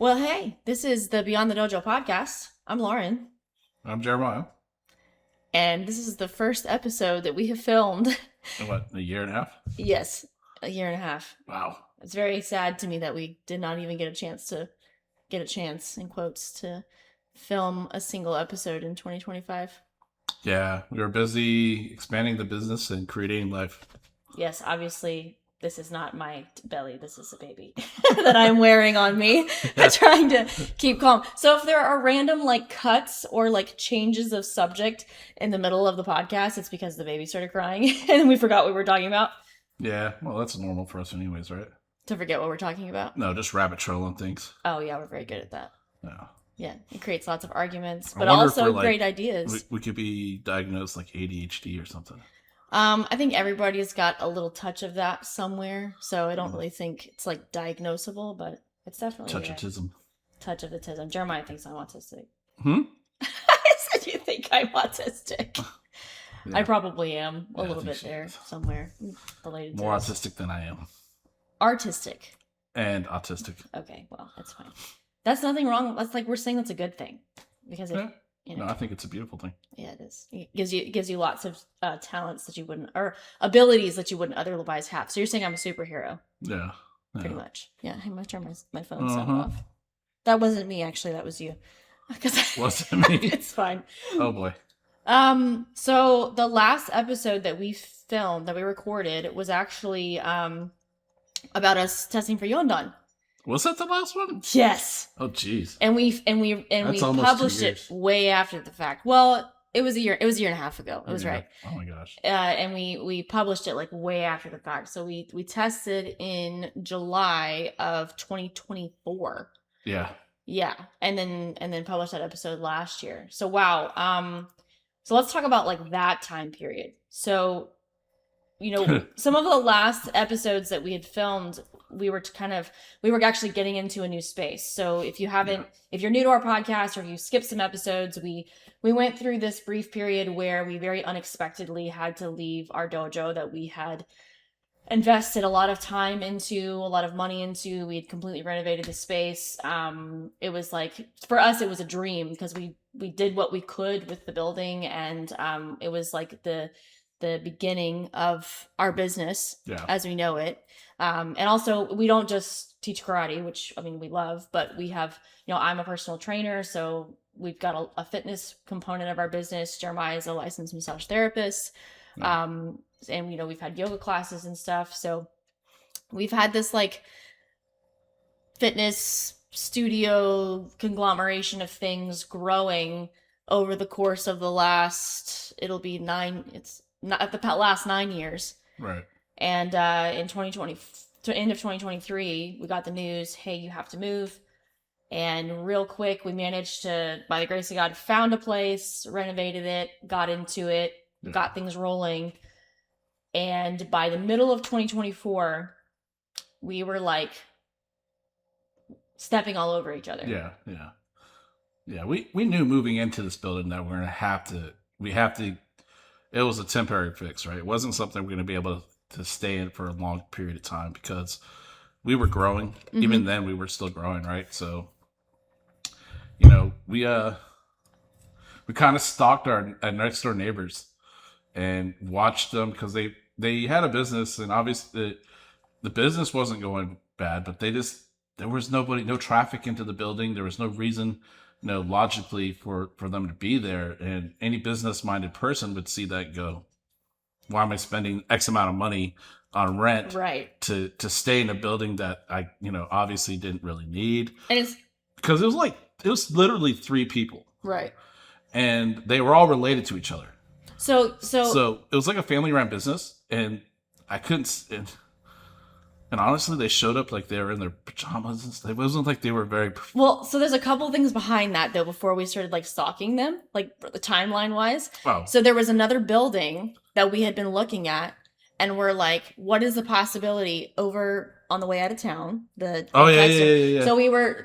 Well, hey, this is the Beyond the Dojo podcast. I'm Lauren, I'm Jeremiah. and this is the first episode that we have filmed. In what, a year and a half? Yes, a year and a half. Wow. It's very sad to me that we did not even get a chance, in quotes, to film a single episode in 2025. Yeah, we were busy expanding the business and creating life. Yes, obviously, this is not my belly. This is a baby that I'm wearing on me. I'm trying to keep calm. So if there are random cuts or changes of subject in the middle of the podcast, it's because the baby started crying and we forgot what we were talking about. Yeah, well, that's normal for us anyways, right? To forget what we're talking about? No, just rabbit trolling things. Oh, yeah, we're very good at that. No. Yeah, it creates lots of arguments, but also great ideas. We could be diagnosed like ADHD or something. I think everybody's got a little touch of that somewhere, so I don't really think it's diagnosable, but it's definitely touch of autism. Touch of autism. Jeremiah thinks I'm autistic. I said you think I'm autistic. Yeah. I probably am a little bit there somewhere related. More autistic than I am. Artistic. And autistic. Okay, well, that's fine. That's nothing wrong. That's we're saying that's a good thing because it. Yeah. No, I think it's a beautiful thing. Yeah, it is. It gives you lots of talents that you wouldn't, or abilities that you wouldn't otherwise have. So you're saying I'm a superhero? Yeah. Pretty much. Yeah. I'm gonna turn my phone sound off. That wasn't me, actually. That was you. Wasn't me. It's fine. Oh boy. So the last episode that we filmed, that we recorded, was actually about us testing for Yondan. Was that the last one? Yes. Oh, jeez. And we published it way after the fact. Well, it was a year and a half ago. It was right. Oh my gosh. And we published it way after the fact. So we tested in July of 2024. Yeah. Yeah. And then published that episode last year. So wow. So let's talk about that time period. So, some of the last episodes that we had filmed, we were actually getting into a new space. So if you're new to our podcast or if you skipped some episodes, we went through this brief period where we very unexpectedly had to leave our dojo that we had invested a lot of time into, a lot of money into. We had completely renovated the space. It was for us, it was a dream because we did what we could with the building, and it was the beginning of our business as we know it. And also, we don't just teach karate, which, we love, but we have, I'm a personal trainer, so we've got a fitness component of our business. Jeremiah is a licensed massage therapist. And, we've had yoga classes and stuff. So we've had this fitness studio conglomeration of things growing over the course of the last, last 9 years. Right. And in 2020, to end of 2023, we got the news, hey, you have to move. And real quick, we managed to, by the grace of God, found a place, renovated it, got into it, got things rolling. And by the middle of 2024, we were stepping all over each other. Yeah. We knew moving into this building that we're going to it was a temporary fix, right? It wasn't something we're going to be able to stay in for a long period of time because we were growing. Mm-hmm. Even then, we were still growing, right? So, we kind of stalked our next door neighbors and watched them because they had a business, and obviously the business wasn't going bad, but there was no traffic into the building. There was no reason, logically for them to be there. And any business-minded person would see that and go, why am I spending X amount of money on rent to stay in a building that I, obviously didn't really need? And because it was literally 3 people. Right. And they were all related to each other. So it was like a family-run business, and I couldn't... And honestly, they showed up they were in their pajamas and stuff. It wasn't like they were very... Well, so there's a couple things behind that, though, before we started, stalking them, the timeline-wise. Wow. So there was another building that we had been looking at, and we're like, what is the possibility over on the way out of town? Yeah. So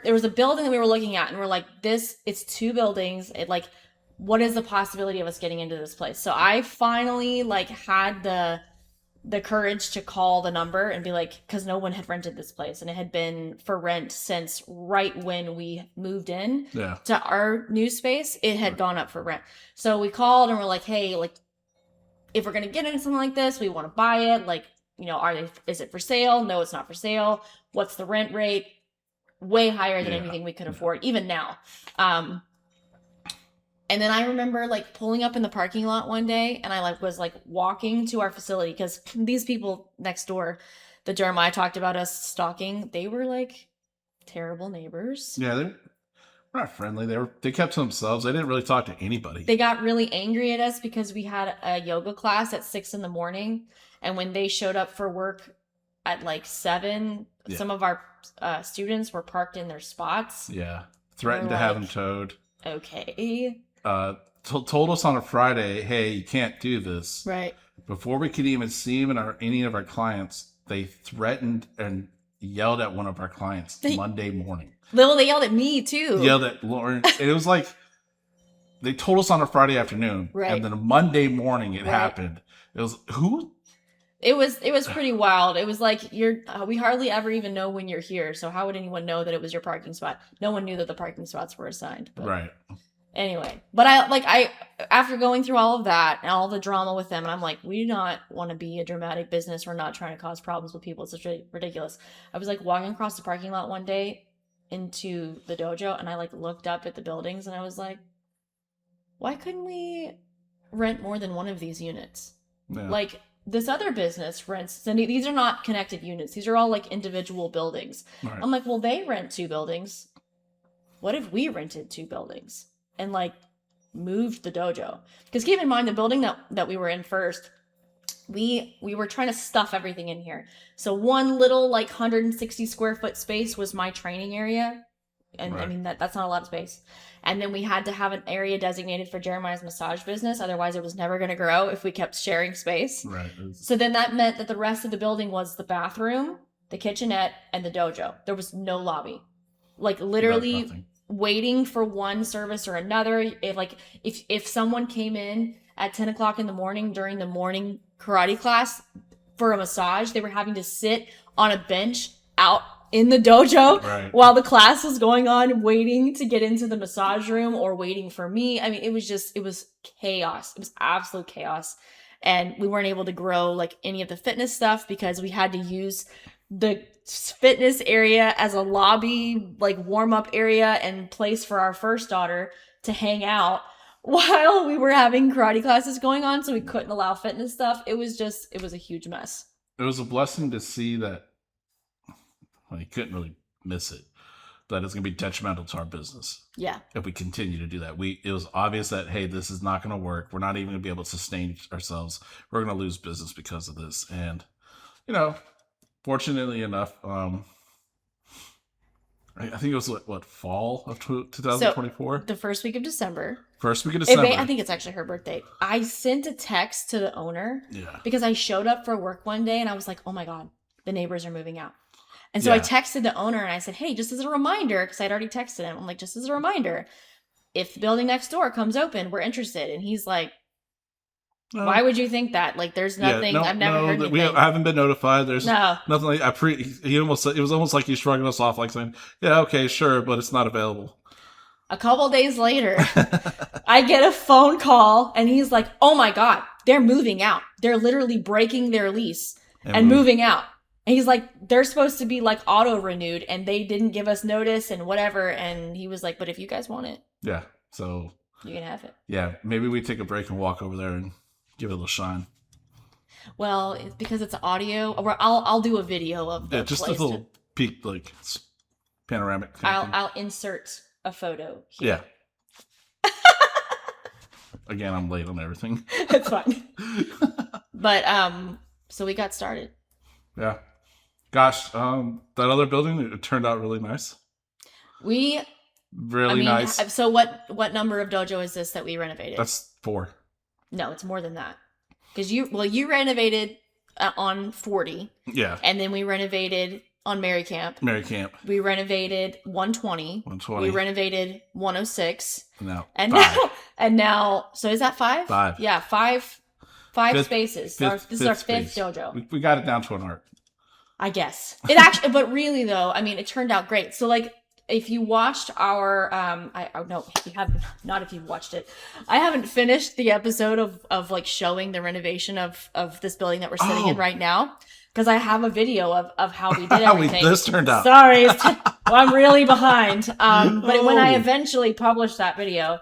there was a building that we were looking at, and we're like, it's 2 buildings. What is the possibility of us getting into this place? So I finally, had the courage to call the number and be like, because no one had rented this place and it had been for rent since right when we moved in to our new space. It had gone up for rent. So we called and we're like, hey, like, if we're going to get into something like this, we want to buy it. Like, you know, is it for sale? No, it's not for sale. What's the rent rate? Way higher than anything we could afford, even now. And then I remember like pulling up in the parking lot one day and I was walking to our facility because these people next door that Jeremiah talked about us stalking, they were like terrible neighbors. Yeah, they're not friendly. They kept to themselves. They didn't really talk to anybody. They got really angry at us because we had a yoga class at 6 a.m. And when they showed up for work at like 7, some of our students were parked in their spots. Yeah. Threatened to have them towed. Okay. Told us on a Friday, hey, you can't do this. Right. Before we could even see him and any of our clients, they threatened and yelled at one of our clients Monday morning. Well, they yelled at me too. Yelled at Lauren. It was like they told us on a Friday afternoon, right? And then a Monday morning it happened. It was who? It was pretty wild. It was like we hardly ever even know when you're here. So how would anyone know that it was your parking spot? No one knew that the parking spots were assigned. But right. Anyway, but I after going through all of that and all the drama with them, and I'm like, we do not want to be a dramatic business. We're not trying to cause problems with people. It's just ridiculous. I was like walking across the parking lot one day into the dojo, and I like looked up at the buildings, and I was like, why couldn't we rent more than one of these units? Yeah. Like this other business rents, and these are not connected units. These are all like individual buildings. Right. I'm like, well, they rent 2 buildings. What if we rented 2 buildings? And like moved the dojo? Because keep in mind, the building that we were in first, we were trying to stuff everything in here. So one little like 160 square foot space was my training area. And right. I mean, that's not a lot of space. And then we had to have an area designated for Jeremiah's massage business. Otherwise it was never going to grow if we kept sharing space. Right. So then that meant that the rest of the building was the bathroom, the kitchenette, and the dojo. There was no lobby. Like literally waiting for one service or another. If someone came in at 10 o'clock in the morning during the morning karate class for a massage, they were having to sit on a bench out in the dojo while the class was going on, waiting to get into the massage room or waiting for me. I mean, it was chaos. It was absolute chaos. And we weren't able to grow like any of the fitness stuff because we had to use the fitness area as a lobby, like warm-up area and place for our first daughter to hang out while we were having karate classes going on. So we couldn't allow fitness stuff. It was a huge mess. It was a blessing to see that. Well, you couldn't really miss it. That it's going to be detrimental to our business. Yeah. If we continue to do that. It was obvious that, hey, this is not going to work. We're not even going to be able to sustain ourselves. We're going to lose business because of this. And, fortunately enough, I think it was what fall of 2024? So, the first week of December. I think it's actually her birthday. I sent a text to the owner because I showed up for work one day and I was like, oh my God, the neighbors are moving out. And so I texted the owner and I said, hey, just as a reminder, because I'd already texted him. I'm like, just as a reminder, if the building next door comes open, we're interested. And he's like, why would you think that? Like, there's nothing. I've never heard anything. I haven't been notified. There's nothing like it was almost like he's shrugging us off, like saying, yeah, okay, sure, but it's not available. A couple days later, I get a phone call and he's like, oh my God, they're moving out. They're literally breaking their lease and moving out. And he's like, they're supposed to be like auto renewed and they didn't give us notice and whatever. And he was like, but if you guys want it. Yeah. So you can have it. Yeah. Maybe we take a break and walk over there and give it a little shine. Well, it's because it's audio. Or I'll do a video of the just a little peek, like panoramic. I'll insert a photo here. Yeah. Again, I'm late on everything. It's fine. But so we got started. Yeah. Gosh, that other building, it turned out really nice. Nice. So what number of dojo is this that we renovated? That's 4. No, it's more than that. Because you renovated on 40. Yeah. And then we renovated on Mary Camp. We renovated 120. We renovated 106. No. And now, so is that 5? 5. Yeah, 5 5 spaces. This is our fifth space. dojo. We got it down to an art. I guess. It actually, but really though, I mean, it turned out great. So like, if you watched our, no, you haven't, not if you've watched it. I haven't finished the episode of like showing the renovation of this building that we're sitting in right now. Because I have a video of how we did everything. How this turned out. Sorry. Well, I'm really behind. But when I eventually publish that video,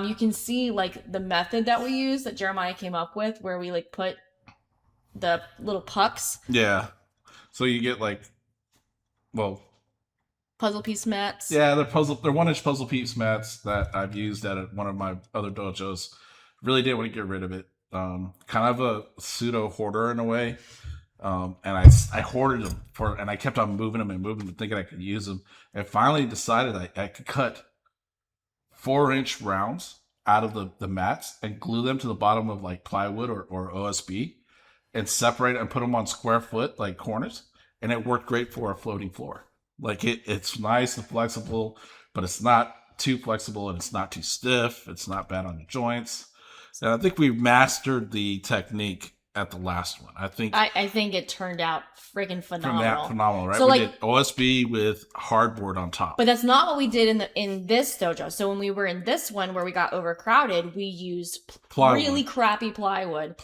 you can see like the method that we use that Jeremiah came up with, where we like put the little pucks. Yeah. So you get like, well, puzzle piece mats. Yeah, they're 1-inch puzzle piece mats that I've used at one of my other dojos. Really didn't want to get rid of it. Kind of a pseudo hoarder in a way. And I hoarded them and I kept on moving them, thinking I could use them. And finally decided I could cut 4-inch rounds out of the mats and glue them to the bottom of like plywood or OSB and separate it and put them on square foot, like corners. And it worked great for a floating floor. Like it's nice and flexible, but it's not too flexible and it's not too stiff. It's not bad on the joints. And I think we mastered the technique at the last one. I think it turned out freaking phenomenal. Phenomenal, right? So we did OSB with hardboard on top. But that's not what we did in this dojo. So when we were in this one where we got overcrowded, we used plywood. Really crappy plywood.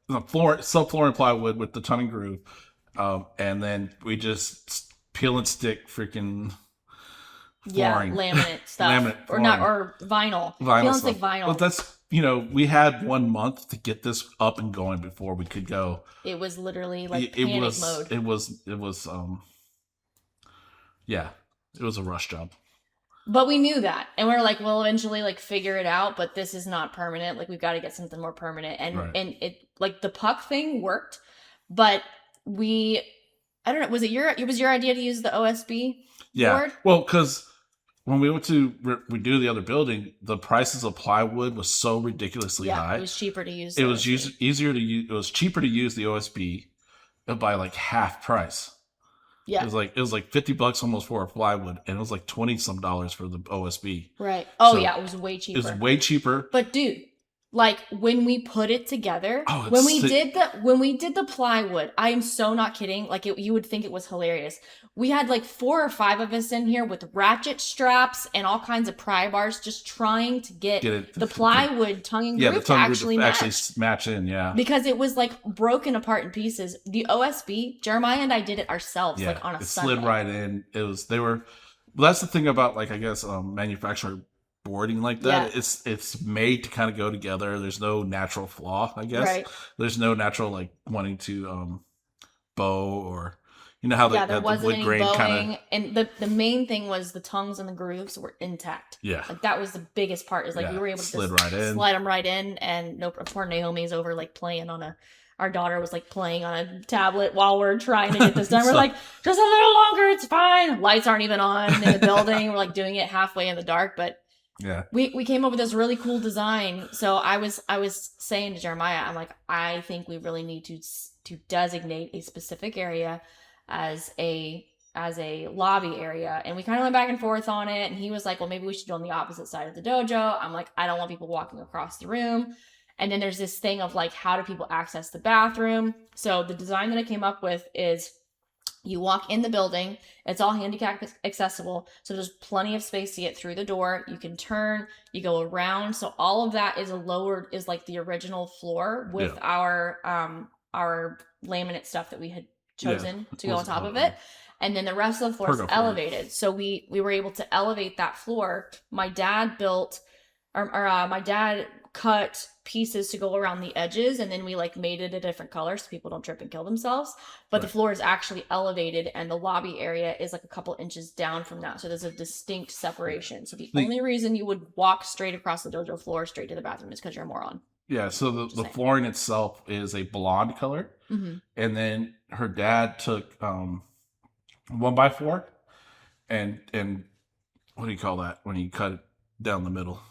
Subflooring plywood with the tongue and groove. And then we just peel and stick freaking flooring. Laminate stuff. Or vinyl. Peel and stick vinyl. Well, that's, we had 1 month to get this up and going before we could go. It was literally like panic mode. It was it was a rush job. But we knew that. And we were like, we'll eventually like figure it out, but this is not permanent. Like we've got to get something more permanent. And and it like the puck thing worked, but I don't know, it was your idea to use the OSB board? Well, because when we went to redo the other building, the prices of plywood was so ridiculously high. It was cheaper to use. It was easier to use. It was cheaper to use the OSB by like half price. Yeah, it was like $50 almost for a plywood, and it was like $20 some for the OSB. Right. Oh so it was way cheaper. It was way cheaper. But dude, like when we put it together, when we did the plywood, I am so not kidding. Like you would think it was hilarious. We had like 4 or 5 of us in here with ratchet straps and all kinds of pry bars, just trying to get the plywood tongue and groove to actually match in. Yeah, because it was like broken apart in pieces. The OSB, Jeremiah and I did it ourselves, like on a Sunday. Slid right in. That's the thing about like I guess manufacturer boarding like that. It's made to kind of go together. There's no natural flaw, I guess. Right. There's no natural like wanting to bow or how there wasn't any bowing. And the main thing was the tongues and the grooves were intact. Yeah, like that was the biggest part. Is like we were able to slide them right in, and poor Naomi's over like playing on our daughter was like playing on a tablet while we're trying to get this done. We're like, just a little longer, it's fine. Lights aren't even on in the building. We're like doing it halfway in the dark, but yeah, we came up with this really cool design. So I was saying to Jeremiah, I'm like, I think we really need to designate a specific area as a lobby area. And we kind of went back and forth on it. And he was like, well, maybe we should go on the opposite side of the dojo. I'm like, I don't want people walking across the room. And then there's this thing of like, how do people access the bathroom? So the design that I came up with is you walk in the building, it's all handicap accessible. So there's plenty of space to get through the door. You can turn, you go around. So all of that is like the original floor with our laminate stuff that we had chosen to go on top of it. And then the rest of the floor is elevated. So we were able to elevate that floor. My dad my dad cut pieces to go around the edges, and then we like made it a different color so people don't trip and kill themselves. But the floor is actually elevated, and the lobby area is like a couple inches down from that. So there's a distinct separation. So the only reason you would walk straight across the dojo floor straight to the bathroom is because you're a moron. Yeah, so the flooring itself is a blonde color. Mm-hmm. And then her dad took 1x4 and what do you call that when you cut it down the middle?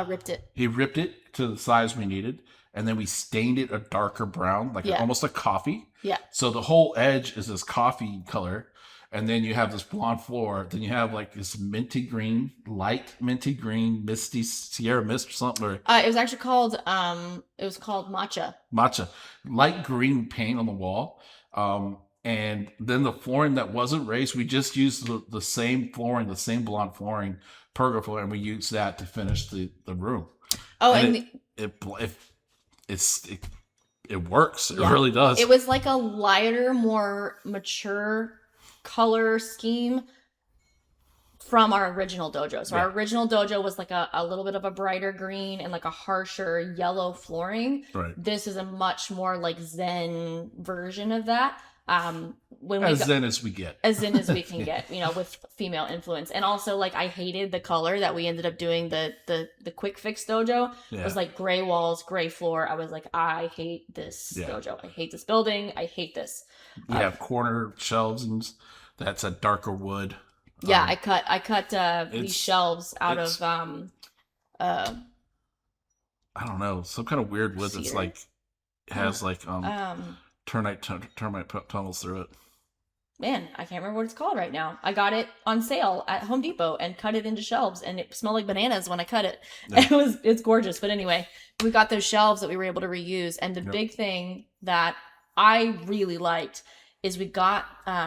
Ripped it. He ripped it to the size we needed, and then we stained it a darker brown, like almost a coffee. Yeah. So the whole edge is this coffee color, and then you have this blonde floor. Then you have like this minty green, light minty green, misty Sierra Mist or something, or It was actually called matcha. matcha, light green paint on the wall. And then the flooring that wasn't raised, we just used the same flooring, the same blonde flooring, pergola flooring, and we used that to finish the room. Oh, And and it works. It Yeah. really does. it was like a lighter, more mature color scheme from our original dojo. So our Yeah. original dojo was like a little bit of a brighter green and like a harsher yellow flooring. Right. This is a much more like Zen version of that. When we As got, zen as we get. as zen as we can get, with female influence. And also, like, I hated the color that we ended up doing the quick fix dojo. It Yeah. was like gray walls, gray floor. I was like, I hate this Yeah. dojo. I hate this building. I hate this. We have corner shelves, and that's a darker wood. Yeah, I cut these it's- shelves out it's- of I don't know, some kind of weird wood that's Cedar? like has like termite tunnels through it. man, I can't remember what it's called right now. I got it on sale at Home Depot and cut it into shelves, and it smelled like bananas when I cut it. Yeah. It's gorgeous. But anyway, we got those shelves that we were able to reuse, and the Yep. big thing that I really liked is we got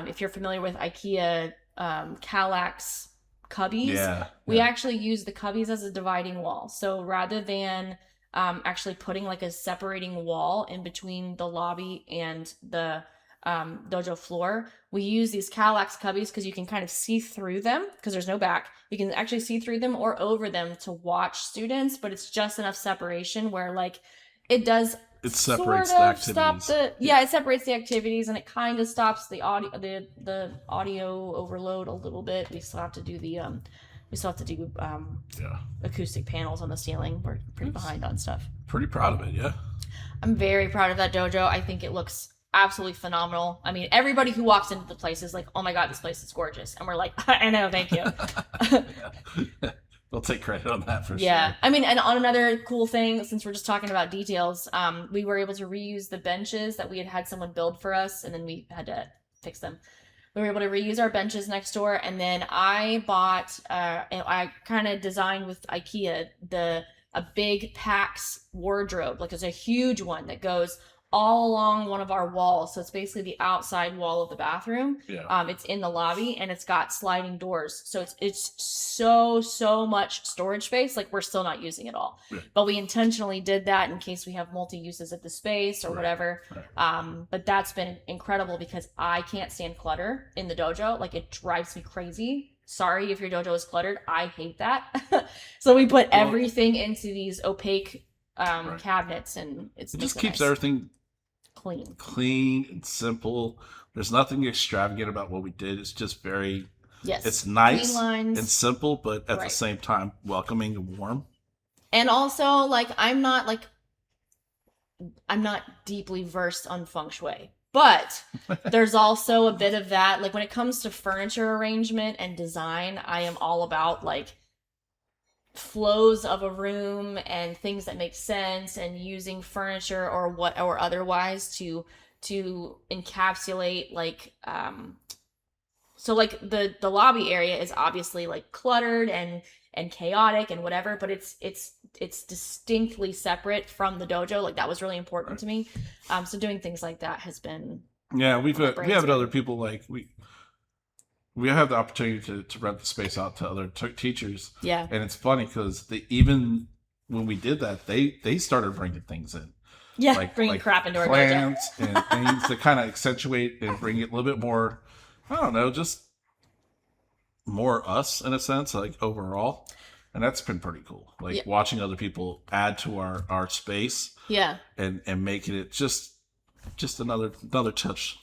if you're familiar with IKEA Kallax cubbies, we actually use the cubbies as a dividing wall. So rather than actually putting like a separating wall in between the lobby and the dojo floor, we use these Kallax cubbies because you can kind of see through them because there's no back. You can actually see through them or over them to watch students, but it's just enough separation where like it does It separates sort the of activities. stop it separates the activities, and it kind of stops the audio overload a little bit. We still have to do acoustic panels on the ceiling. We're pretty behind on stuff. Pretty proud of it, yeah. I'm very proud of that dojo. I think it looks absolutely phenomenal. I mean, everybody who walks into the place is like, oh my god, this place is gorgeous, and we're like, I know, thank you. We'll take credit on that for Yeah. sure. I mean, and on another cool thing, since we're just talking about details, we were able to reuse the benches that we had someone build for us, and then we had to fix them. We were able to reuse our benches next door, and then I bought, and I kind of designed with IKEA a big PAX wardrobe, like it's a huge one that goes all along one of our walls. So it's basically the outside wall of the bathroom. Yeah. It's in the lobby, and it's got sliding doors. So it's so much storage space. Like, we're still not using it all. Yeah. But we intentionally did that in case we have multi-uses of the space or Right. whatever. Right. But that's been incredible because I can't stand clutter in the dojo. Like, it drives me crazy. Sorry if your dojo is cluttered. I hate that. So we put Well- everything into these opaque Right. cabinets, and It makes just it keeps nice. everything clean. and simple. There's nothing extravagant about what we did. It's just very, Yes. it's nice Clean lines. and simple, but at the Right. same time, welcoming and warm. And also, like, I'm not deeply versed on feng shui, but there's also a bit of that. Like, when it comes to furniture arrangement and design, I am all about like flows of a room and things that make sense, and using furniture or otherwise to encapsulate like so like the lobby area is obviously like cluttered and chaotic and whatever, but it's distinctly separate from the dojo. Like, that was really important to me. So doing things like that has been Yeah, we My have brain's other people like we have the opportunity to rent the space out to other teachers, yeah and it's funny because even when we did that, they started bringing things in, bringing crap into our dojo. plants and things to kind of accentuate and bring it a little bit more. I don't know, just more us in a sense, like overall, and that's been pretty cool. Like Yeah. watching other people add to our space Yeah. and making it just another touch.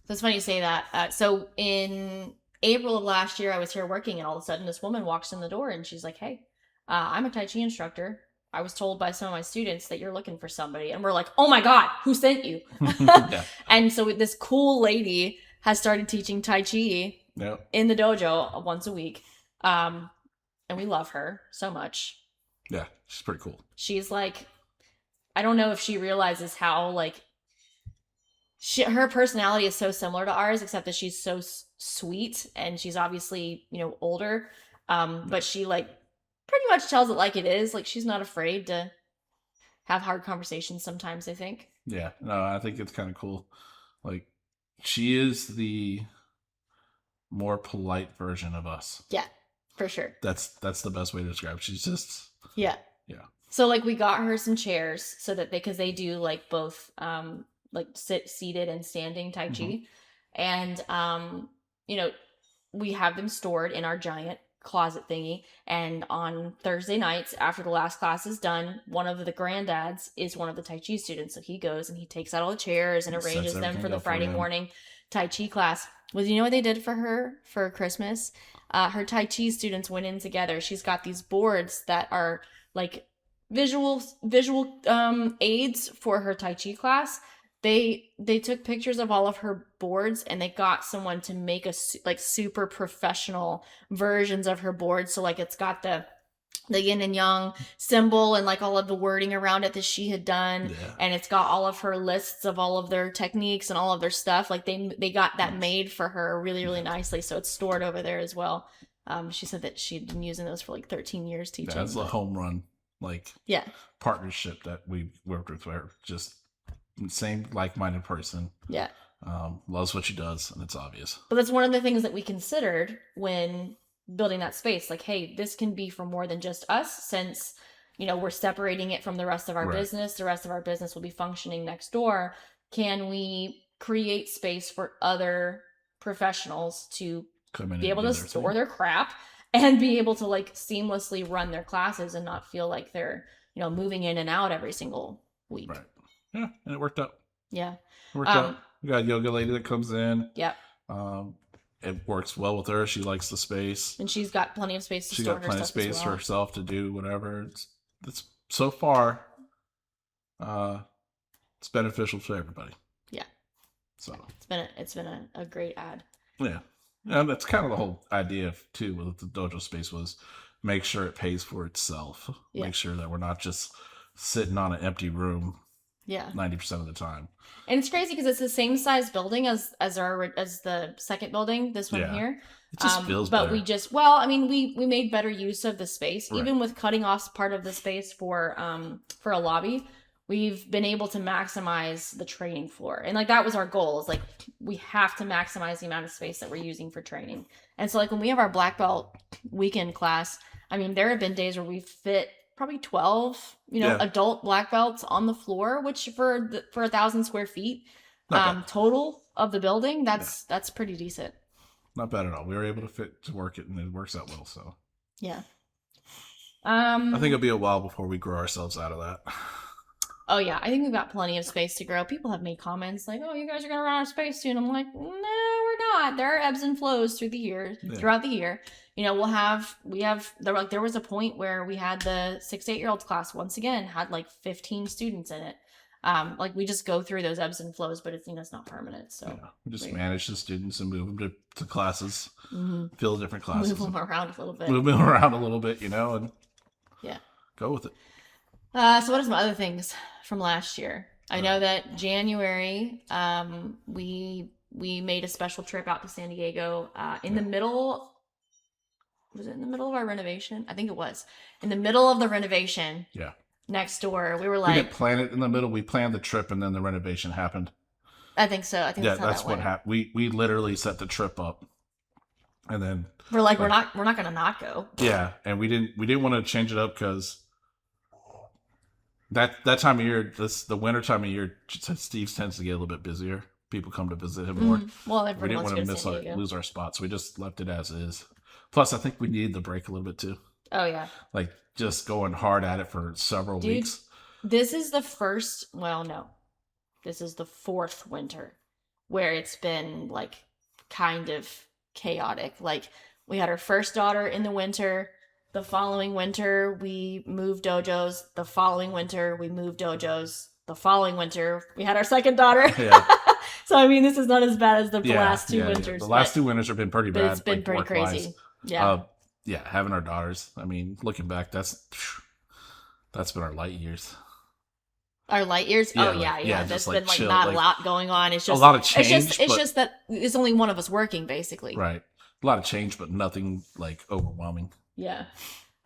That's funny you say that. So in April of last year, I was here working, and all of a sudden this woman walks in the door, and she's like, hey, I'm a Tai Chi instructor. I was told by some of my students that you're looking for somebody. And we're like, oh my God, who sent you? Yeah. And so this cool lady has started teaching Tai Chi Yeah. in the dojo once a week. And we love her so much. Yeah, she's pretty cool. She's like, I don't know if she realizes how like her personality is so similar to ours, except that she's so sweet, and she's obviously, older. But she like pretty much tells it like it is. Like, she's not afraid to have hard conversations sometimes, I think. Yeah, no, I think it's kind of cool. Like, she is the more polite version of us. Yeah, for sure. That's the best way to describe it. She's just Yeah. So like we got her some chairs so that because they do like both like seated and standing tai chi. And we have them stored in our giant closet thingy, and on Thursday nights after the last class is done, one of the granddads is one of the tai chi students, so he goes and he takes out all the chairs and arranges them for the Friday morning tai chi class. Well, you know what they did for her for Christmas? Her tai chi students went in together. She's got these boards that are like visual aids for her tai chi class. They took pictures of all of her boards, and they got someone to make a like super professional versions of her boards. So like it's got the yin and yang symbol and like all of the wording around it that she had done, and it's got all of her lists of all of their techniques and all of their stuff. Like they got that made for her really, really nicely, so it's stored over there as well. She said that she'd been using those for like 13 years teaching. That's a home run partnership that we worked with her. Just same like-minded person. Yeah. Loves what she does, and it's obvious. But that's one of the things that we considered when building that space. Like, hey, this can be for more than just us, since we're separating it from the rest of our business. The rest of our business will be functioning next door. Can we create space for other professionals to be able to store their crap and be able to like seamlessly run their classes and not feel like they're moving in and out every single week? Right. Yeah, and it worked out. Yeah. It worked out. We got a yoga lady that comes in. Yep. It works well with her. She likes the space. And she's got plenty of space to store her stuff. She's got plenty of space for herself to do whatever. It's so far, it's beneficial to everybody. Yeah. So it's been a great ad. Yeah. And that's kind of the whole idea too with the dojo space, was make sure it pays for itself. Yeah. Make sure that we're not just sitting on an empty room. Yeah. 90% of the time. And it's crazy because it's the same size building as the second building, this one here. It just feels better. But we made better use of the space. Right. Even with cutting off part of the space for a lobby, we've been able to maximize the training floor. And like that was our goal, is like we have to maximize the amount of space that we're using for training. And so like when we have our black belt weekend class, there have been days where we fit probably 12, adult black belts on the floor, which for 1,000 square feet total of the building, that's pretty decent. Not bad at all. We were able to work it, and it works out well. So yeah. I think it'll be a while before we grow ourselves out of that. Oh yeah, I think we've got plenty of space to grow. People have made comments like, "Oh, you guys are gonna run out of space soon." I'm like, "No, we're not. There are ebbs and flows throughout the year. There was a point where we had the 6 to 8 year olds class once again had like 15 students in it. Like we just go through those ebbs and flows, but it's not permanent. So we just manage the students and move them to classes, fill different classes, move them around a little bit, and go with it. So what are some other things from last year? I know that January, we made a special trip out to San Diego in the middle. Was it in the middle of our renovation? I think it was. In the middle of the renovation. Yeah. Next door. We were like... We didn't plan it in the middle. We planned the trip and then the renovation happened. I think so. I think that's what happened. We literally set the trip up. And then... We're like, we're not going to not go. Yeah. And we didn't want to change it up because that time of year, the winter time of year, Steve tends to get a little bit busier. People come to visit him more. Well, we didn't want to lose our spot, so we just left it as is. Plus, I think we needed the break a little bit too. Oh, yeah. Like just going hard at it for several weeks. This is the first, well, no. This is the fourth winter where it's been like kind of chaotic. Like we had our first daughter in the winter. The following winter, we moved dojos. The following winter, we moved dojos. The following winter, we had our second daughter. Yeah. So, this is not as bad as the last two winters. The last 2 winters have been pretty bad. It's been pretty crazy. Yeah. Having our daughters. Looking back, that's been our light years. Our light years. Yeah, Oh like, yeah, yeah, yeah. just, There's like, been like chill, not like, a lot going on. It's a just lot of change, it's but just that it's only one of us working basically. right, a lot of change, but nothing like overwhelming. Yeah.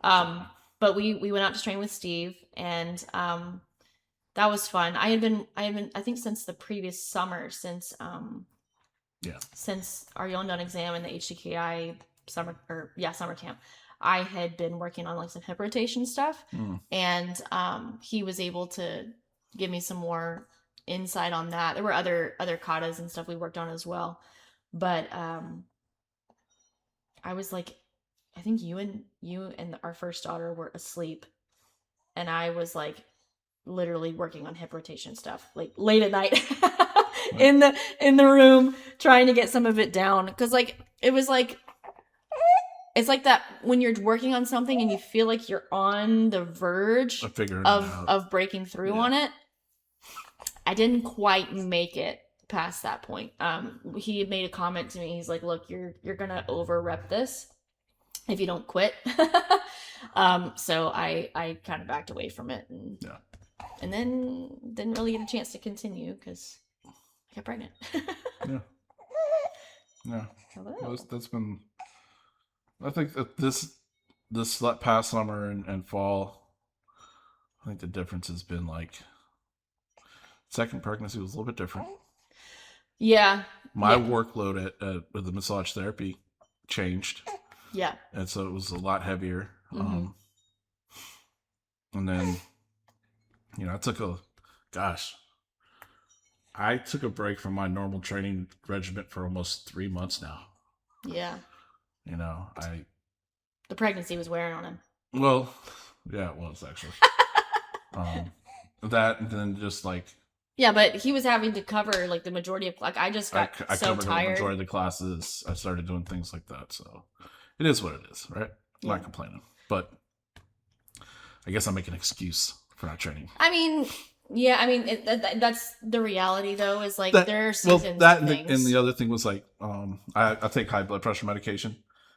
But we went out to train with Steve, and that was fun. I think since the previous summer, Yeah, since our Yondan exam and the HCKI summer camp, I had been working on like some hip rotation stuff, and he was able to give me some more insight on that. There were other katas and stuff we worked on as well, but I was like, I think you and our first daughter were asleep, and I was like literally working on hip rotation stuff like late at night in the room trying to get some of it down, because like it was like it's like that when you're working on something and you feel like you're on the verge of breaking through on it. I didn't quite make it past that point. He had made a comment to me. He's like, look, you're gonna over rep this if you don't quit. So I kind of backed away from it, and then didn't really get a chance to continue because I got pregnant. Yeah. That's been. I think that this past summer and fall, I think the difference has been like second pregnancy was a little bit different. Yeah. My workload with the massage therapy changed. Yeah. And so it was a lot heavier. And then, I took a break from my normal training regimen for almost 3 months now. Yeah. The pregnancy was wearing on him. Well, yeah, it was actually. That, and then just like. Yeah, but he was having to cover like the majority of, like I just got I so covered tired. the majority of the classes. I started doing things like that. So it is what it is, right? I'm not complaining, but I guess I make an excuse for not training. I mean, that's the reality though, is like there are seasons. Well, and the other thing was like, I take high blood pressure medication,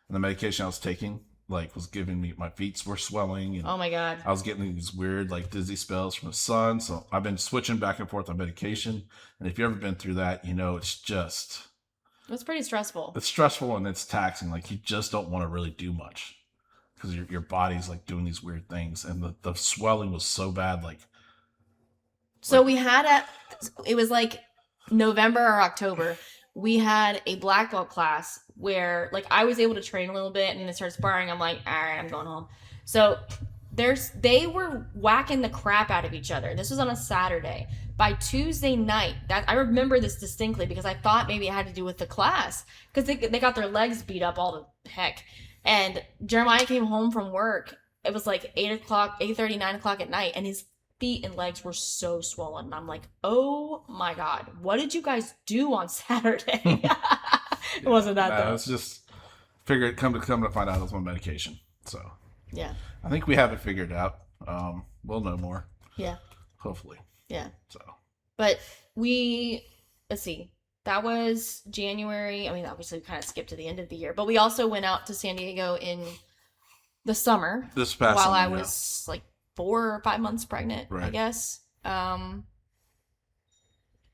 and the medication I was taking like was giving me, my feet were swelling, and oh my god, I was getting these weird like dizzy spells from the sun. So I've been switching back and forth on medication, and if you've ever been through that, it's pretty stressful. It's stressful and it's taxing. Like you just don't want to really do much because your body's like doing these weird things, and the swelling was so bad. So we had it was like November or October. We had a black belt class where like I was able to train a little bit, and then it started sparring. I'm like, all right, I'm going home. So they were whacking the crap out of each other. This was on a Saturday. By Tuesday night, I remember this distinctly because I thought maybe it had to do with the class, because they got their legs beat up all the heck. And Jeremiah came home from work. It was like 8:30, 9 o'clock at night, and his feet and legs were so swollen. And I'm like, oh my god, what did you guys do on Saturday? It wasn't that though. It's just figured come to find out it was my medication. So yeah, I think we have it figured out. We'll know more. Yeah, hopefully. Yeah. So, but let's see. That was January. I mean, obviously we kind of skipped to the end of the year, but we also went out to San Diego in the summer. This past while summer, I was like 4 or 5 months pregnant, right. I guess. And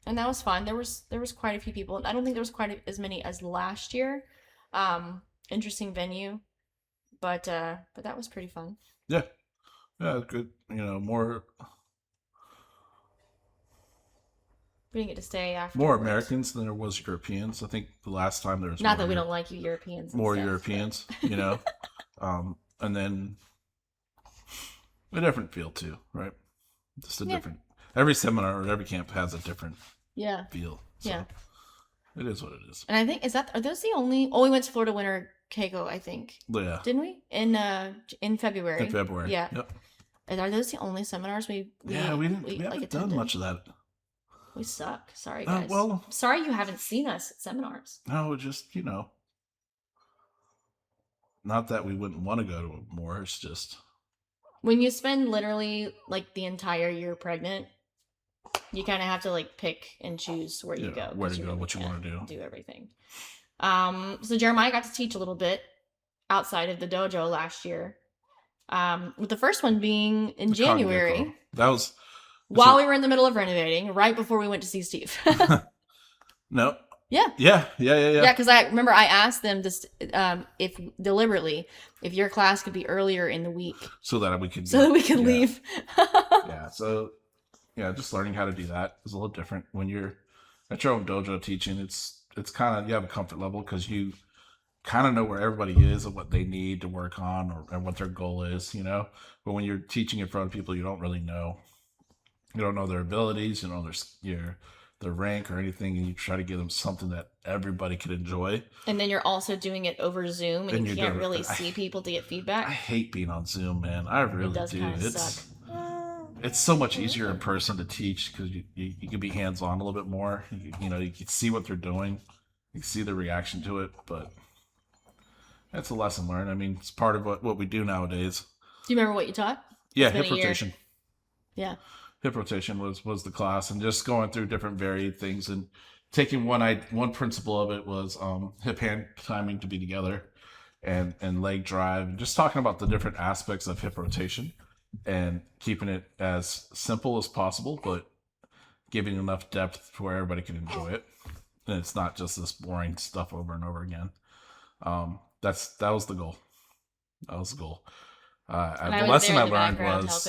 that was fun. There was quite a few people. I don't think there was quite as many as last year. Interesting venue, but that was pretty fun. Yeah, good. More. We didn't get to stay after. More Americans than there was Europeans. I think the last time there was not that we don't like you Europeans. More stuff, Europeans, and then a different feel too, right? Just a different. Every seminar or every camp has a different feel. So yeah, it is what it is. And I think are those the only? Oh, we went to Florida Winter Keiko, I think. Yeah. Didn't we in February? In February. Yeah. Yep. And are those the only seminars we haven't done much of that. We suck. Sorry, guys. Well, sorry you haven't seen us at seminars. No, just, not that we wouldn't want to go to more. It's just. When you spend literally like the entire year pregnant, you kind of have to like pick and choose where you go. Where to go, what you want to do. Do everything. So Jeremiah got to teach a little bit outside of the dojo last year. With the first one being in January. That was while we were in the middle of renovating, right before we went to see Steve. No. Yeah. Yeah. Yeah, because I remember I asked them this, if deliberately, if your class could be earlier in the week, So that we could leave. Yeah. So yeah, just learning how to do that is a little different when you're at your own dojo teaching. It's kind of, you have a comfort level because you kind of know where everybody is and what they need to work on, and what their goal is, But when you're teaching in front of people, you don't really know. You don't know their abilities, you know their rank or anything, and you try to give them something that everybody could enjoy. And then you're also doing it over Zoom, and you can't really see people to get I feedback. hate being on Zoom, man. I really It does do. kind of suck. It's so much easier in person to teach because you can be hands on a little bit more. You can see what they're doing, you can see the reaction to it, but that's a lesson learned. I mean, it's part of what we do nowadays. Do you remember what you taught? Yeah, hip rotation. Yeah. Hip rotation was the class, and just going through different varied things and taking one principle of it was hip hand timing to be together, and leg drive, and just talking about the different aspects of hip rotation and keeping it as simple as possible, but giving enough depth to where everybody can enjoy it, and it's not just this boring stuff over and over again. That was the goal. That was the goal. The lesson I learned was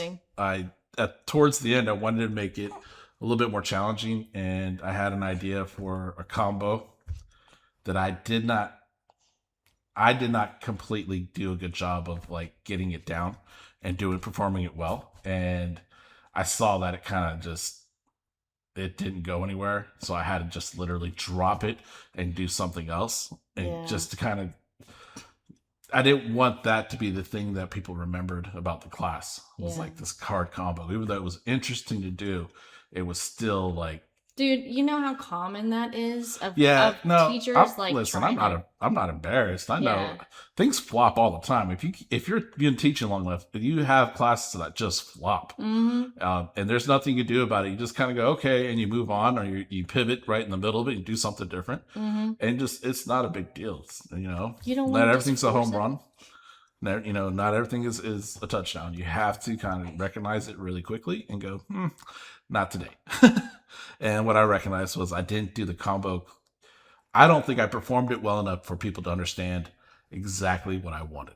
towards the end, I wanted to make it a little bit more challenging, and I had an idea for a combo that I did not completely do a good job of like getting it down and performing it well. And I saw that it didn't go anywhere. So I had to just literally drop it and do something else. And just to kind of, I didn't want that to be the thing that people remembered about the class. It was like this hard combo. Even though it was interesting to do, it was still like, dude, you know how common that is of teachers listen, I'm not embarrassed. I know things flop all the time. If you're been teaching long enough, you have classes that just flop. Mm-hmm. And there's nothing you can do about it. You just kind of go, okay, and you move on, or you pivot right in the middle of it and do something different. Mm-hmm. And it's not a big deal. You don't not everything's a home run. Not everything is a touchdown. You have to kind of recognize it really quickly and go, not today. And what I recognized was I didn't do the combo. I don't think I performed it well enough for people to understand exactly what I wanted.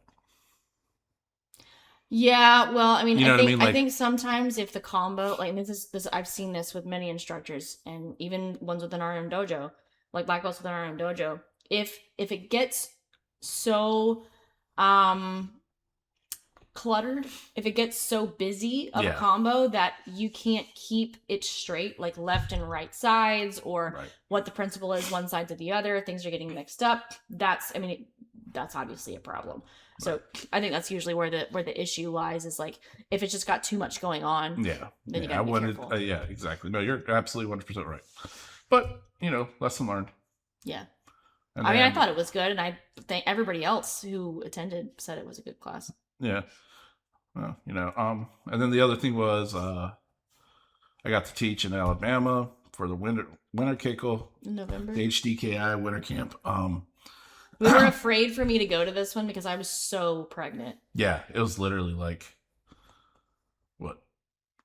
Yeah, well, I mean, I think sometimes if the combo, like this, I've seen this with many instructors and even ones within our own dojo, like black belts within our own dojo. If it gets so cluttered, if it gets so busy of a combo that you can't keep it straight, like left and right sides, or what the principle is one side to the other, things are getting mixed up. That's obviously a problem. So I think that's usually where the issue lies, is like if it's just got too much going on. Then you gotta be careful. Exactly. No, you're absolutely 100% right. But lesson learned. Yeah. I thought it was good, and I think everybody else who attended said it was a good class. Yeah. Well, and then the other thing was I got to teach in Alabama for the winter Keiko in November, the HDKI winter camp. We were afraid for me to go to this one because I was so pregnant. Yeah, it was literally like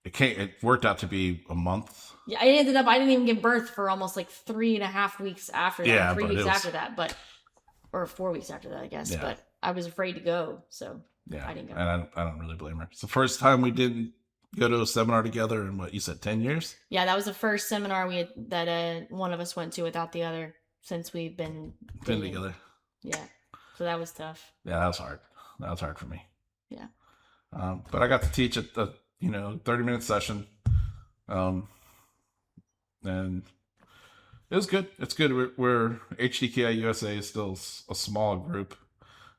it worked out to be a month. Yeah, I didn't even give birth for almost like 3.5 weeks after that. Yeah, 3 weeks after that, or 4 weeks after that, I guess. Yeah. But I was afraid to go, so I didn't go. And I don't really blame her. It's the first time we didn't go to a seminar together in what you said, 10 years? Yeah, that was the first seminar that one of us went to without the other since we've been together. Yeah, so that was tough. Yeah, that was hard. That was hard for me. Yeah. But I got to teach at the 30-minute session, and it was good. It's good. We're HDKI USA is still a small group.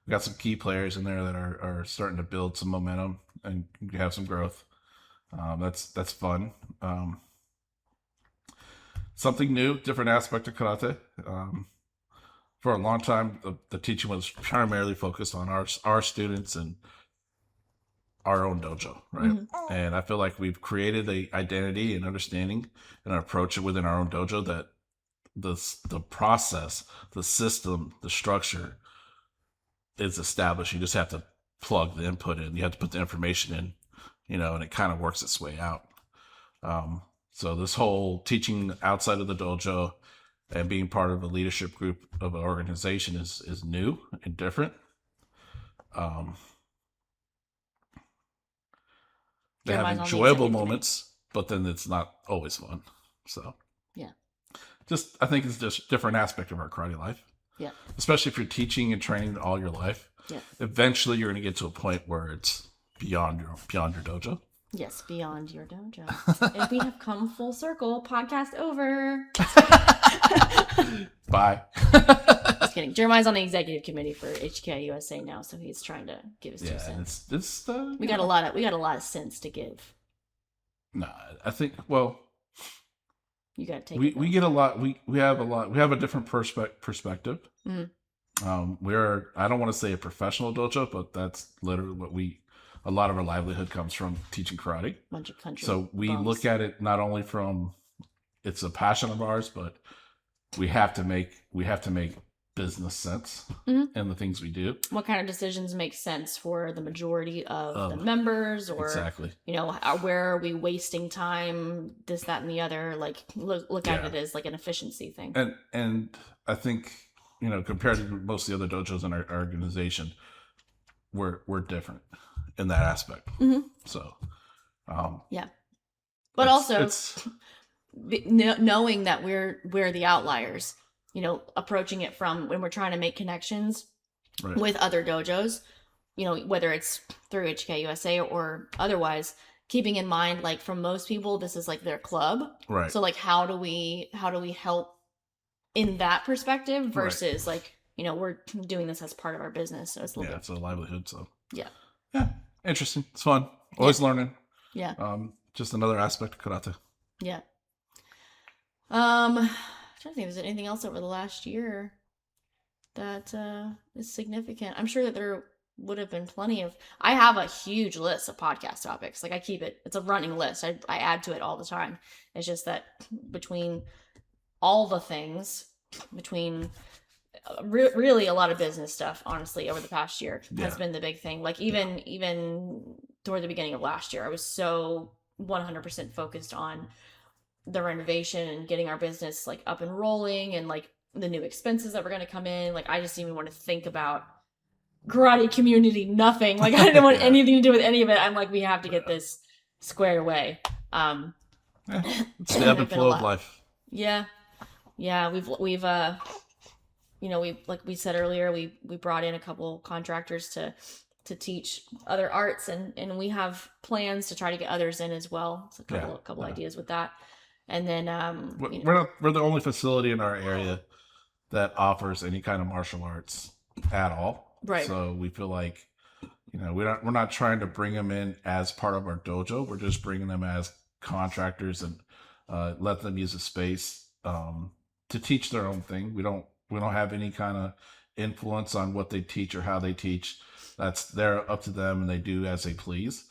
We got some key players in there that are starting to build some momentum and have some growth. That's fun. Something new, different aspect of karate. For a long time, the teaching was primarily focused on our students and our own dojo, right? Mm-hmm. And I feel like we've created a identity and understanding and an approach within our own dojo that the process, the system, the structure is established. You just have to plug the input in. You have to put the information in, and it kind of works its way out. So this whole teaching outside of the dojo and being part of a leadership group of an organization is new and different. They have Jeremiah's on the enjoyable executive moments, but then it's not always fun. So yeah, I think it's just a different aspect of our karate life. yeah, Especially if you're teaching and training all your life. yeah. Eventually you're going to get to a point where it's beyond your dojo. Yes, beyond your dojo. And we have come full circle. Podcast over. Bye. Just kidding. Jeremiah's on the executive committee for HKI USA now, so he's trying to give his 2 cents. It's We got a lot of cents to give. No, I think, well, You got to take we get a lot. We have a different perspective. We're, I don't want to say a professional dojo, but that's literally what a lot of our livelihood comes from teaching karate. Bunch of country So we bums. look at it not only from, it's a passion of ours, but we have to make business sense in the things we do. What kind of decisions make sense for the majority of the members, or exactly, where are we wasting time, this, that, and the other? Like look at it as like an efficiency thing. And I think, compared to most of the other dojos in our organization, we're different in that aspect. So, yeah, but also knowing that we're the outliers. Approaching it from when we're trying to make connections with other dojos, whether it's through HK USA or otherwise, keeping in mind, like, for most people, this is like their club. Right. So like, how do we help in that perspective versus like, we're doing this as part of our business. So it's a little it's a livelihood. So yeah. Interesting. It's fun. Always learning. Yeah. Just another aspect of karate. Yeah. I'm trying to think if there's anything else over the last year that is significant. I'm sure that there would have been plenty of. I have a huge list of podcast topics. Like, I keep it. It's a running list. I add to it all the time. It's just that between all the things, between really a lot of business stuff, honestly, over the past year has been the big thing. Like, even toward the beginning of last year, I was so 100% focused on the renovation and getting our business like up and rolling, and like the new expenses that were going to come in. Like, I just didn't even want to think about karate community, nothing. Like, I didn't want anything to do with any of it. I'm like, we have to get this squared away. It's the ebb and flow of life. Yeah. We've like we said earlier, we brought in a couple contractors to teach other arts, and we have plans to try to get others in as well. So a couple ideas with that. And then we're the only facility in our area that offers any kind of martial arts at all. Right. So we feel like, we're not trying to bring them in as part of our dojo. We're just bringing them as contractors and let them use the space to teach their own thing. We don't have any kind of influence on what they teach or how they teach. They're up to them, and they do as they please.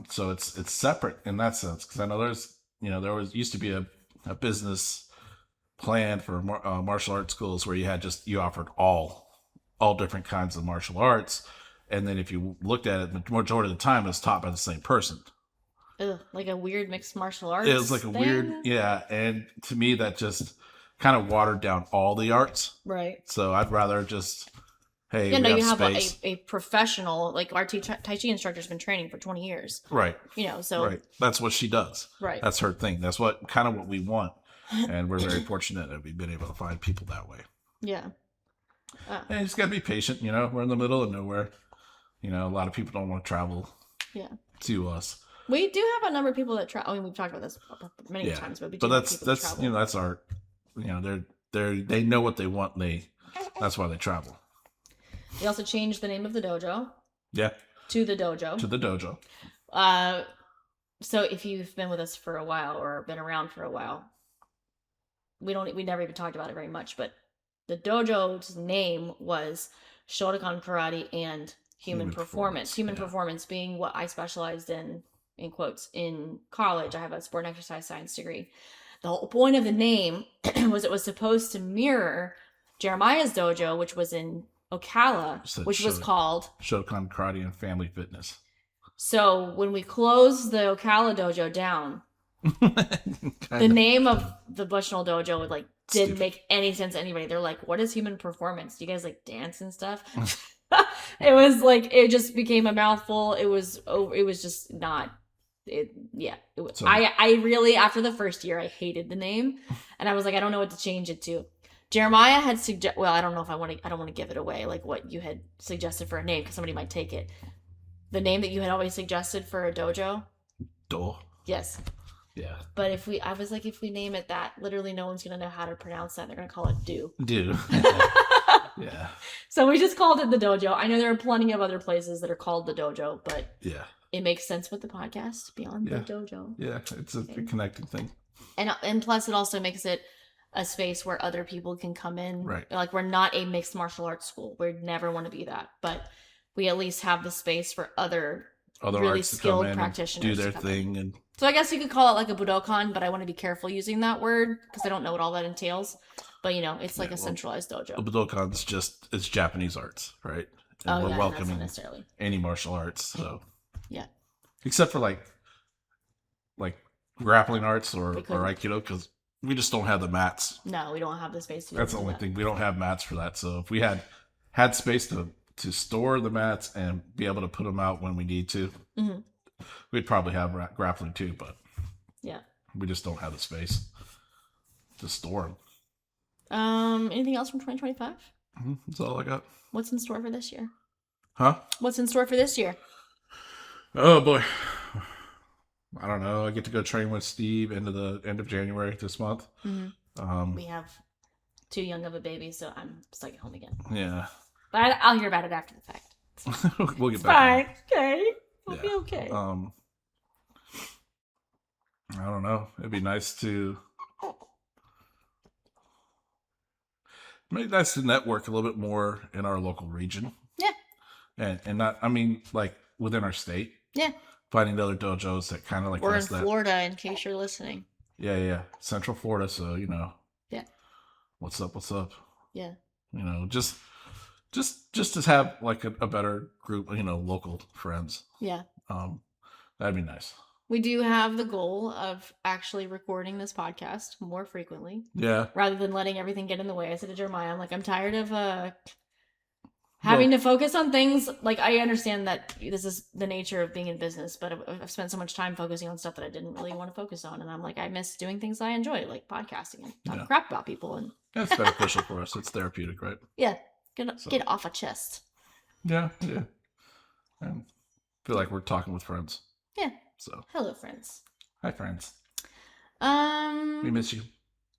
So it's separate in that sense, because I know there used to be a business plan for martial arts schools where you offered all different kinds of martial arts, and then if you looked at it, the majority of the time it's taught by the same person. Ugh, like a weird mixed martial arts. It was like a weird, and to me that just kind of watered down all the arts. Right. So I'd rather just, hey, you have a professional, like our Tai Chi instructor's been training for 20 years. Right. So. Right. That's what she does. Right. That's her thing. That's what we want. And we're very fortunate that we've been able to find people that way. Yeah. And you just got to be patient. We're in the middle of nowhere. A lot of people don't want to travel to us. We do have a number of people that travel. I mean, we've talked about this many times, but that's that's our, they know what they want. And that's why they travel. We also changed the name of the dojo. Yeah. To the Dojo. To the Dojo. So if you've been with us for a while or been around for a while, we never even talked about it very much, but the dojo's name was Shotokan Karate and Human Performance. Human Performance being what I specialized in quotes, in college. I have a sport and exercise science degree. The whole point of the name was it was supposed to mirror Jeremiah's dojo, which was in Ocala, which was called Shotokan Karate and Family Fitness. So when we closed the Ocala dojo down, The name of the Bushnell Dojo like didn't Stupid. make any sense to anybody. They're like, what is human performance? Do you guys like dance and stuff? It was like it just became a mouthful. It was just not it. Yeah, it was. So- I really after the first year I hated the name, and I was like I don't know what to change it to. Jeremiah had well, I don't know if I don't want to give it away like what you had suggested for a name because somebody might take it. The name that you had always suggested for a dojo. Do. Yes. Yeah. But I was like, if we name it that, literally no one's gonna know how to pronounce that. They're gonna call it do. Do. Yeah. So we just called it the dojo. I know there are plenty of other places that are called the dojo, but Yeah. it makes sense with the podcast beyond the dojo. Yeah, it's a connecting thing. And plus, it also makes it a space where other people can come in. Right. Like we're not a mixed martial arts school. We never want to be that, but we at least have the space for other really arts skilled to come in practitioners and do to their come thing in. and So I guess you could call it like a Budokan, but I want to be careful using that word because I don't know what all that entails. But it's like a centralized dojo. The Budokan's it's Japanese arts, right? And we're that's welcoming not necessarily any martial arts. So yeah, except for like grappling arts or Aikido, because we just don't have the mats. No, we don't have the space to do That's the only thing. We don't have mats for that. So if we had space to store the mats and be able to put them out when we need to, we'd probably have grappling too, but yeah, we just don't have the space to store them. Anything else from 2025? That's all I got. What's in store for this year? Huh? What's in store for this year? Oh boy, I don't know. I get to go train with Steve end of January this month. We have too young of a baby, so I'm stuck at home again. Yeah, but I'll hear about it after the fact. We'll get back. Fine. Okay. It'll be okay. I don't know. It'd be nice to network a little bit more in our local region. Yeah. And not, I mean, like within our state. Yeah. Finding other dojos that kind of like or in Florida, in case you're listening. Yeah. Central Florida, so Yeah. What's up? Yeah. Just to have like a better group, local friends. Yeah. That'd be nice. We do have the goal of actually recording this podcast more frequently. Yeah. Rather than letting everything get in the way. I said to Jeremiah, I'm like, I'm tired of having to focus on things. Like, I understand that this is the nature of being in business, but I've spent so much time focusing on stuff that I didn't really want to focus on. And I'm like, I miss doing things I enjoy, like podcasting and talking crap about people. And that's beneficial for us. It's therapeutic, right? Yeah. Get off a chest. Yeah. And feel like we're talking with friends. Yeah. So hello, friends. Hi, friends. We miss you.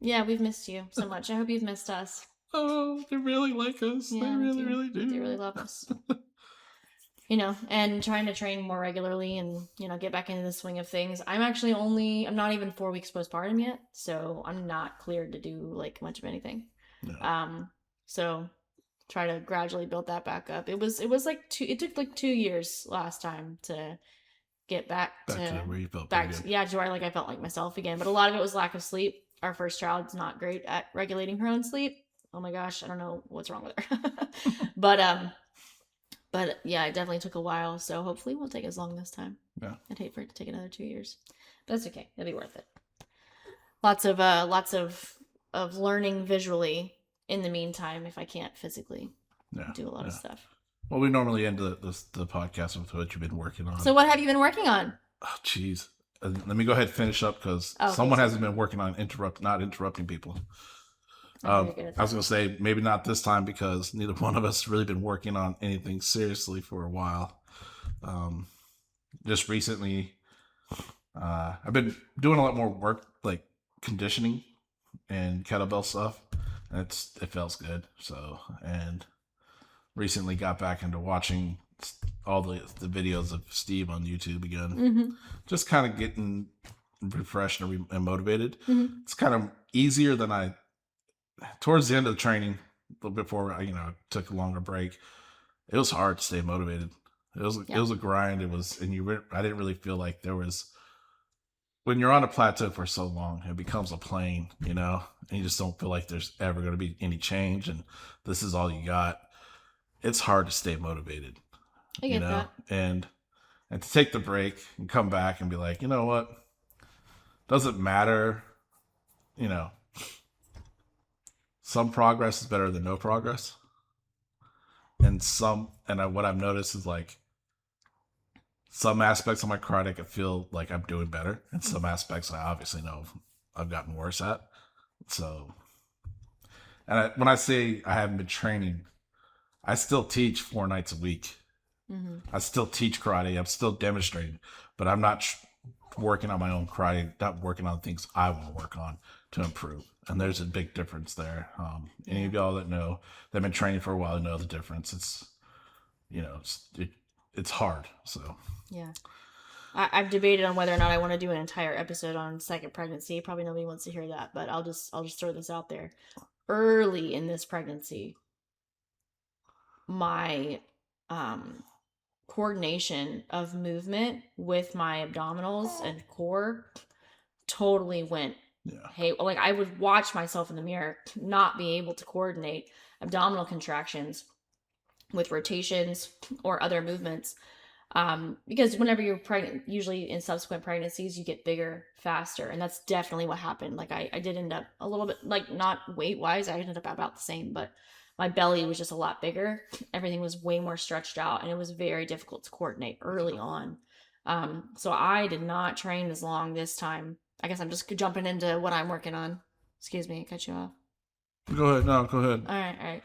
Yeah, we've missed you so much. I hope you've missed us. Oh, they really like us. Yeah, they really do. They really love us. And trying to train more regularly and, get back into the swing of things. I'm not even 4 weeks postpartum yet, so I'm not cleared to do like much of anything. No. So try to gradually build that back up. It took like 2 years last time to get back to where you felt to where I felt like myself again. But a lot of it was lack of sleep. Our first child's not great at regulating her own sleep. Oh my gosh, I don't know what's wrong with her. But yeah, it definitely took a while. So hopefully it won't take as long this time. Yeah. I'd hate for it to take another 2 years. But that's okay. It'll be worth it. Lots of learning visually in the meantime if I can't physically do a lot of stuff. Well, we normally end the podcast with what you've been working on. So what have you been working on? Oh, jeez. Let me go ahead and finish up because someone hasn't been working on not interrupting people. I was going to say maybe not this time because neither one of us really been working on anything seriously for a while. Just recently, I've been doing a lot more work like conditioning and kettlebell stuff. And it feels good. So, and recently got back into watching all the videos of Steve on YouTube again. Just kind of getting refreshed and motivated. It's kind of easier than towards the end of the training, before I took a longer break. It was hard to stay motivated. It was a grind. I didn't really feel like there was. When you're on a plateau for so long, it becomes a plane, and you just don't feel like there's ever going to be any change, and this is all you got. It's hard to stay motivated, I get that. and to take the break and come back and be like, you know what? doesn't matter, you know, some progress is better than no progress. And what I've noticed is like some aspects of my karate I can feel like I'm doing better, and some aspects I obviously know I've gotten worse at. So, when I say I haven't been training, I still teach 4 nights a week. Mm-hmm. I still teach karate. I'm still demonstrating, but I'm not working on my own karate, not working on things I want to work on to improve. And there's a big difference there. Any of y'all that know, that have been training for a while, know the difference. It's, you know, it's hard. So yeah, I've debated on whether or not I want to do an entire episode on second pregnancy. Probably nobody wants to hear that, but I'll just throw this out there. Early in this pregnancy, my coordination of movement with my abdominals and core totally went hey, like I would watch myself in the mirror not be able to coordinate abdominal contractions with rotations or other movements, because whenever you're pregnant, usually in subsequent pregnancies you get bigger faster, and that's definitely what happened. Like I did end up a little bit, like not weight wise, I ended up about the same, but my belly was just a lot bigger. Everything was way more stretched out, and it was very difficult to coordinate early on. So I did not train as long this time. I guess I'm just jumping into what I'm working on. Excuse me, I cut you off. go ahead. No, go ahead. All right.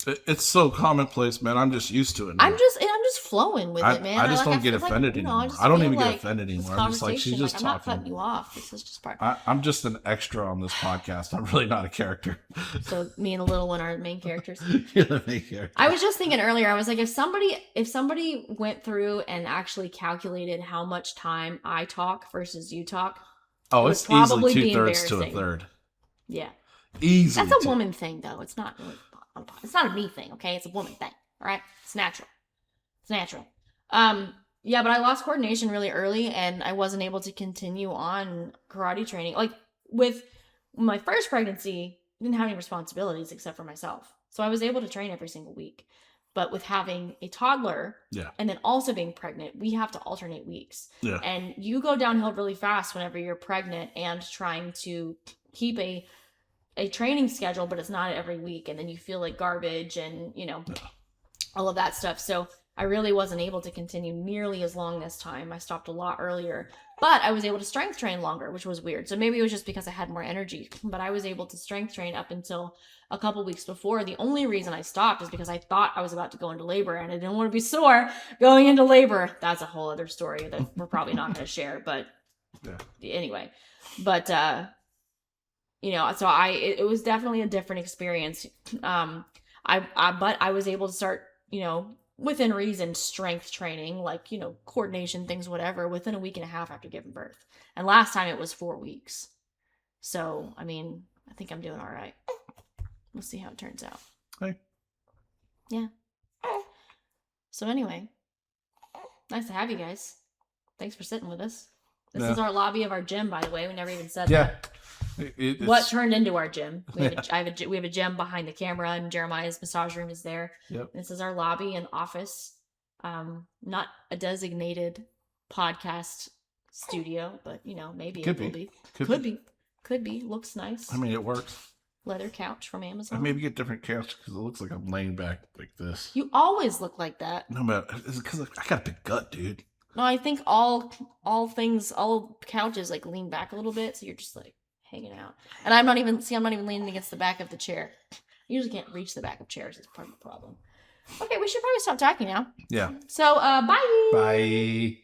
It's so commonplace, man. I'm just used to it now. I'm just flowing with it, man. I just don't get offended anymore. I don't even get offended anymore. I'm just like, she's just talking. I'm not cutting you off. This is just part. I'm just an extra on this podcast. I'm really not a character. So me and the little one are the main characters. You're the main character. I was just thinking earlier. I was like, if somebody went through and actually calculated how much time I talk versus you talk, it's easily 2/3 to a third. Yeah, easy. That's a woman thing, though. It's not really. It's not a me thing, okay? It's a woman thing, all right? It's natural. Yeah, but I lost coordination really early, and I wasn't able to continue on karate training. Like, with my first pregnancy, I didn't have any responsibilities except for myself. So I was able to train every single week. But with having a toddler, and then also being pregnant, we have to alternate weeks. Yeah. And you go downhill really fast whenever you're pregnant and trying to keep a training schedule, but it's not every week, and then you feel like garbage and all of that stuff. So I really wasn't able to continue nearly as long this time. I stopped a lot earlier, but I was able to strength train longer, which was weird. So maybe it was just because I had more energy, but I was able to strength train up until a couple weeks before. The only reason I stopped is because I thought I was about to go into labor, and I didn't want to be sore going into labor. That's a whole other story that we're probably not going to share, but anyway, but so it was definitely a different experience. But I was able to start, within reason, strength training, like, coordination, things, whatever, within a week and a half after giving birth. And last time it was 4 weeks. So, I mean, I think I'm doing all right. We'll see how it turns out. Hey. Yeah. So anyway, nice to have you guys. Thanks for sitting with us. This is our lobby of our gym, by the way. We never even said that. What turned into our gym? We have a gym behind the camera, and Jeremiah's massage room is there. Yep. This is our lobby and office. Not a designated podcast studio, but maybe it will be. Could be. Looks nice. I mean, it works. Leather couch from Amazon. I maybe get different couch because it looks like I'm laying back like this. You always look like that. No, but it's because I got a big gut, dude. No, I think all couches like lean back a little bit, so you're just like hanging out. And I'm not even leaning against the back of the chair. I usually can't reach the back of chairs. It's part of the problem. Okay, we should probably stop talking now. Yeah. So, bye. Bye.